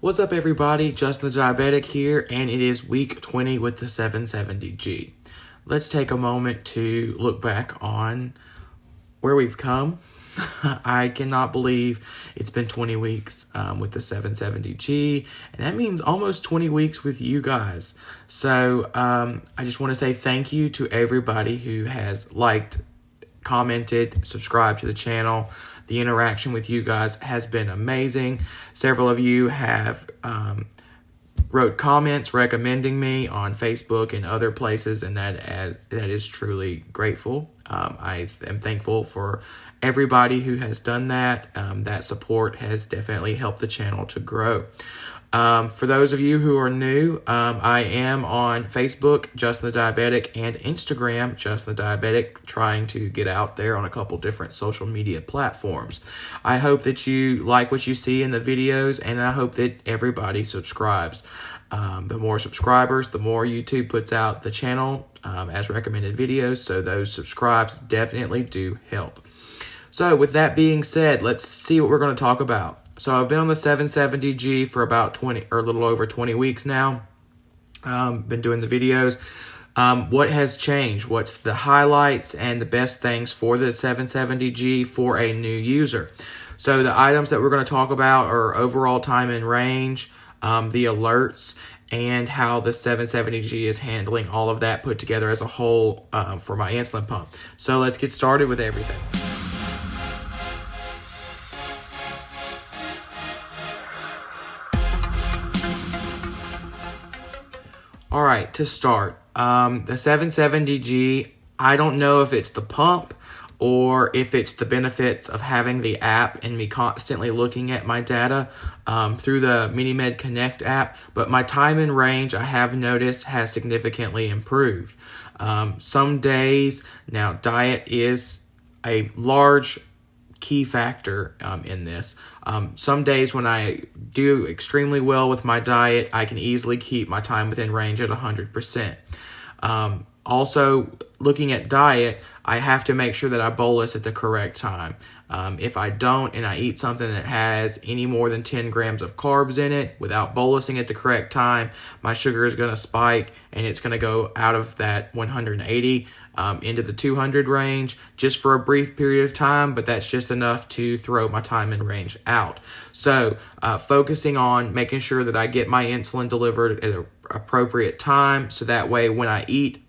What's up, everybody? Justin the Diabetic here, and it is week 20 with the 770G. Let's take a moment to look back on where we've come. I cannot believe it's been 20 weeks with the 770G, and that means almost 20 weeks with you guys. So I just want to say thank you to everybody who has liked, commented, subscribed to the channel. The interaction with you guys has been amazing. Several of you have wrote comments recommending me on Facebook and other places, and that is truly grateful. I am thankful for everybody who has done that. That support has definitely helped the channel to grow. For those of you who are new, I am on Facebook, Justin the Diabetic, and Instagram, Justin the Diabetic, trying to get out there on a couple different social media platforms. I hope that you like what you see in the videos, and I hope that everybody subscribes. The more subscribers, the more YouTube puts out the channel as recommended videos, so those subscribes definitely do help. So with that being said, let's see what we're going to talk about. So I've been on the 770G for about 20 or a little over 20 weeks now. Been doing the videos. What has changed? What's the highlights and the best things for the 770G for a new user? So the items that we're going to talk about are overall time in range, the alerts, and how the 770G is handling all of that put together as a whole for my insulin pump. So let's get started with everything. All right, to start, the 770G, I don't know if it's the pump or if it's the benefits of having the app and me constantly looking at my data through the MiniMed Connect app, but my time in range, I have noticed, has significantly improved. Some days, now diet is a large key factor in this. Some days when I do extremely well with my diet, I can easily keep my time within range at 100%. Also, looking at diet, I have to make sure that I bolus at the correct time. If I don't and I eat something that has any more than 10 grams of carbs in it without bolusing at the correct time, my sugar is going to spike and it's going to go out of that 180 into the 200 range just for a brief period of time, but that's just enough to throw my time in range out. So focusing on making sure that I get my insulin delivered at an appropriate time, so that way when I eat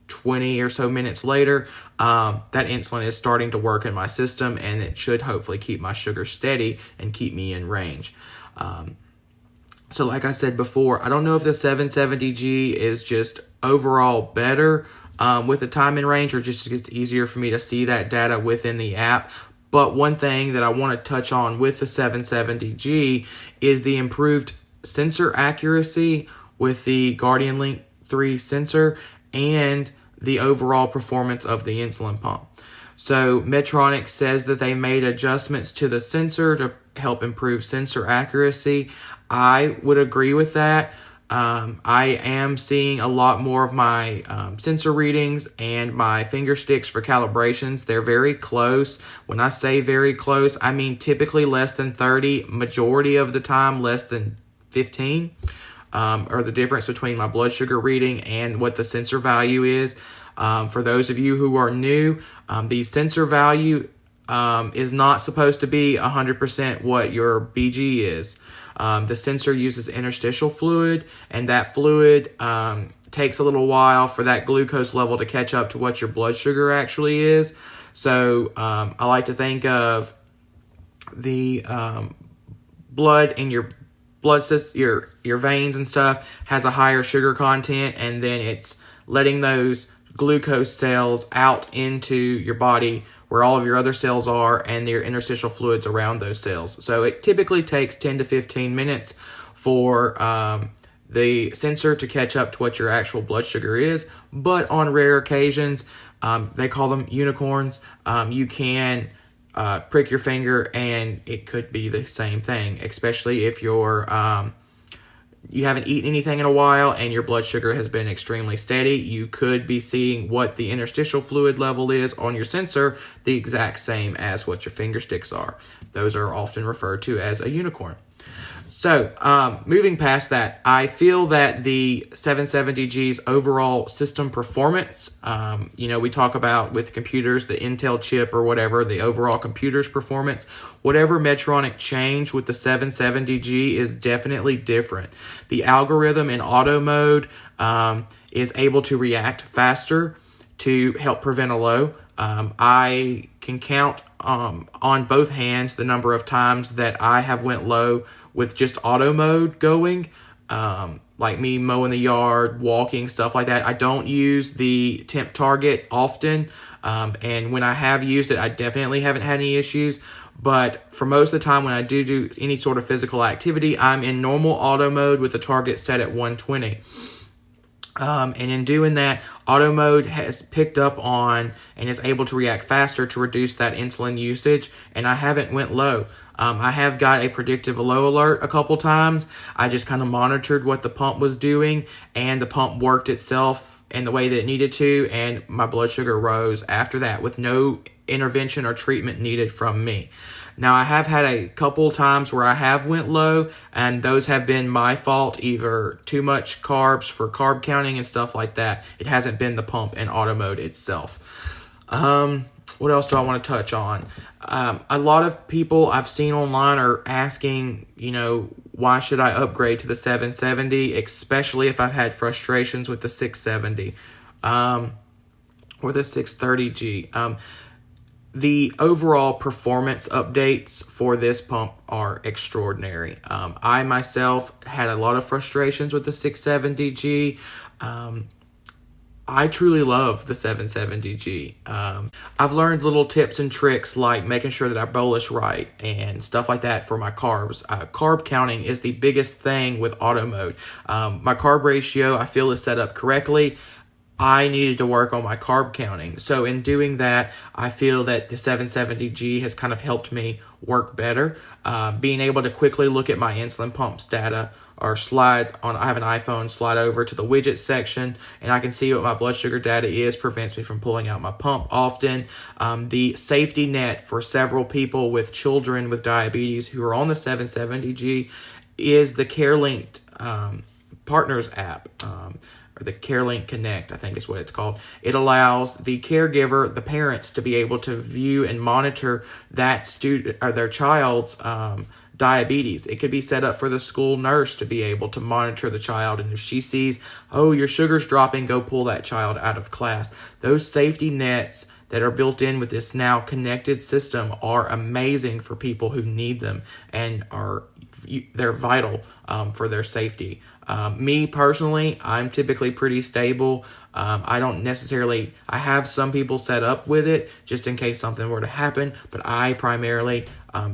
20 or so minutes later, that insulin is starting to work in my system, and it should hopefully keep my sugar steady and keep me in range. So like I said before, I don't know if the 770G is just overall better with the time in range, or just it's easier for me to see that data within the app. But one thing that I want to touch on with the 770G is the improved sensor accuracy with the Guardian Link 3 sensor and the overall performance of the insulin pump. So Medtronic says that they made adjustments to the sensor to help improve sensor accuracy. I would agree with that. I am seeing a lot more of my sensor readings and my finger sticks for calibrations. They're very close. When I say very close, I mean typically less than 30, majority of the time less than 15, or the difference between my blood sugar reading and what the sensor value is. For those of you who are new, the sensor value is not supposed to be 100% what your BG is. The sensor uses interstitial fluid, and that fluid takes a little while for that glucose level to catch up to what your blood sugar actually is. So I like to think of the blood in your blood system, your veins and stuff, has a higher sugar content, and then it's letting those glucose cells out into your body where all of your other cells are, and your interstitial fluids around those cells. So it typically takes 10 to 15 minutes for the sensor to catch up to what your actual blood sugar is. But on rare occasions, they call them unicorns, you can prick your finger and it could be the same thing, especially if you're you haven't eaten anything in a while and your blood sugar has been extremely steady. You could be seeing what the interstitial fluid level is on your sensor, the exact same as what your finger sticks are. Those are often referred to as a unicorn. So, moving past that, I feel that the 770G's overall system performance, we talk about with computers, the Intel chip or whatever, the overall computer's performance, whatever Medtronic changed with the 770G is definitely different. The algorithm in auto mode is able to react faster to help prevent a low. I can count on both hands the number of times that I have went low with just auto mode going, like me mowing the yard, walking, stuff like that. I don't use the temp target often, and when I have used it, I definitely haven't had any issues. But for most of the time when I do any sort of physical activity, I'm in normal auto mode with the target set at 120. And in doing that, auto mode has picked up on and is able to react faster to reduce that insulin usage, and I haven't went low. I have got a predictive low alert a couple times. I just kind of monitored what the pump was doing, and the pump worked itself in the way that it needed to, and my blood sugar rose after that with no intervention or treatment needed from me. Now, I have had a couple times where I have went low, and those have been my fault, either too much carbs for carb counting and stuff like that. It hasn't been the pump and auto mode itself. What else do I want to touch on? A lot of people I've seen online are asking, why should I upgrade to the 770, especially if I've had frustrations with the 670 or the 630G. The overall performance updates for this pump are extraordinary. I myself had a lot of frustrations with the 670G. I truly love the 770G. I've learned little tips and tricks like making sure that I bolus right and stuff like that for my carbs. Carb counting is the biggest thing with auto mode. My carb ratio I feel is set up correctly. I needed to work on my carb counting. So in doing that, I feel that the 770G has kind of helped me work better. Being able to quickly look at my insulin pumps data or I have an iPhone, slide over to the widgets section, and I can see what my blood sugar data is, prevents me from pulling out my pump often. The safety net for several people with children with diabetes who are on the 770G is the CareLink Partners app. Or the CareLink Connect, I think is what it's called. It allows the caregiver, the parents, to be able to view and monitor that student or their child's diabetes. It could be set up for the school nurse to be able to monitor the child, and if she sees, your sugar's dropping, go pull that child out of class. Those safety nets that are built in with this now connected system are amazing for people who need them, and they're vital for their safety. Me personally, I'm typically pretty stable. I have some people set up with it just in case something were to happen, but I primarily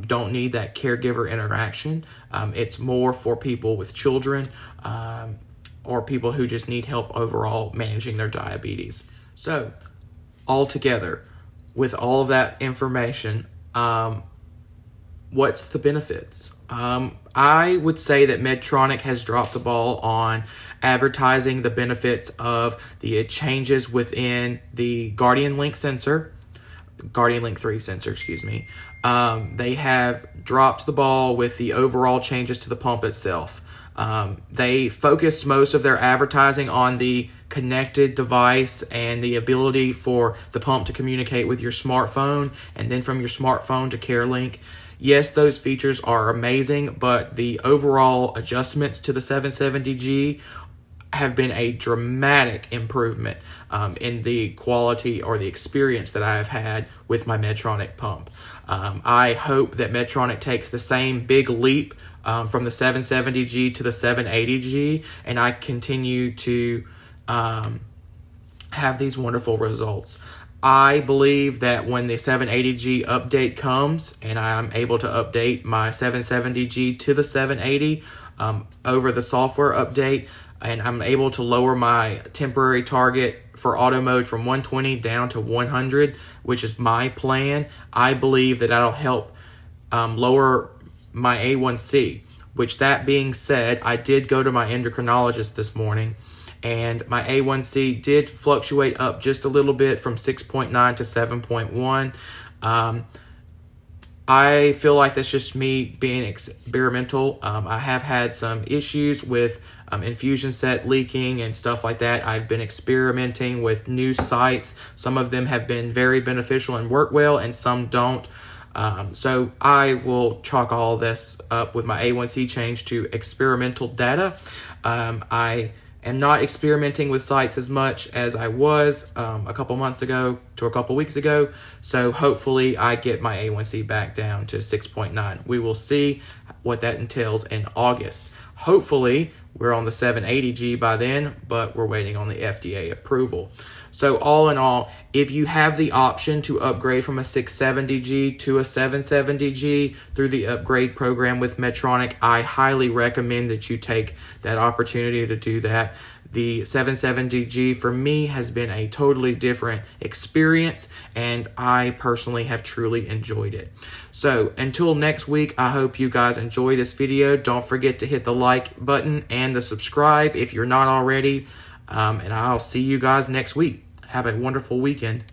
don't need that caregiver interaction. It's more for people with children or people who just need help overall managing their diabetes. So, altogether, with all of that information, what's the benefits? I would say that Medtronic has dropped the ball on advertising the benefits of the changes within the Guardian Link 3 sensor, They have dropped the ball with the overall changes to the pump itself. They focused most of their advertising on the connected device and the ability for the pump to communicate with your smartphone and then from your smartphone to CareLink. Yes, those features are amazing, but the overall adjustments to the 770G have been a dramatic improvement in the quality or the experience that I have had with my Medtronic pump. I hope that Medtronic takes the same big leap from the 770G to the 780G, and I continue to have these wonderful results. I believe that when the 780G update comes and I'm able to update my 770G to the 780 over the software update, and I'm able to lower my temporary target for auto mode from 120 down to 100, which is my plan, I believe that that'll help lower my A1C, which, that being said, I did go to my endocrinologist this morning, and my A1C did fluctuate up just a little bit from 6.9 to 7.1. I feel like that's just me being experimental. I have had some issues with infusion set leaking and stuff like that. I've been experimenting with new sites. Some of them have been very beneficial and work well, and some don't. So I will chalk all this up with my A1C change to experimental data. I am not experimenting with sites as much as I was a couple months ago to a couple weeks ago. So hopefully I get my A1C back down to 6.9. We will see what that entails in August. Hopefully we're on the 780G by then, but we're waiting on the FDA approval. So all in all, if you have the option to upgrade from a 670G to a 770G through the upgrade program with Medtronic, I highly recommend that you take that opportunity to do that. The 770G for me has been a totally different experience, and I personally have truly enjoyed it. So until next week, I hope you guys enjoy this video. Don't forget to hit the like button and the subscribe if you're not already. And I'll see you guys next week. Have a wonderful weekend.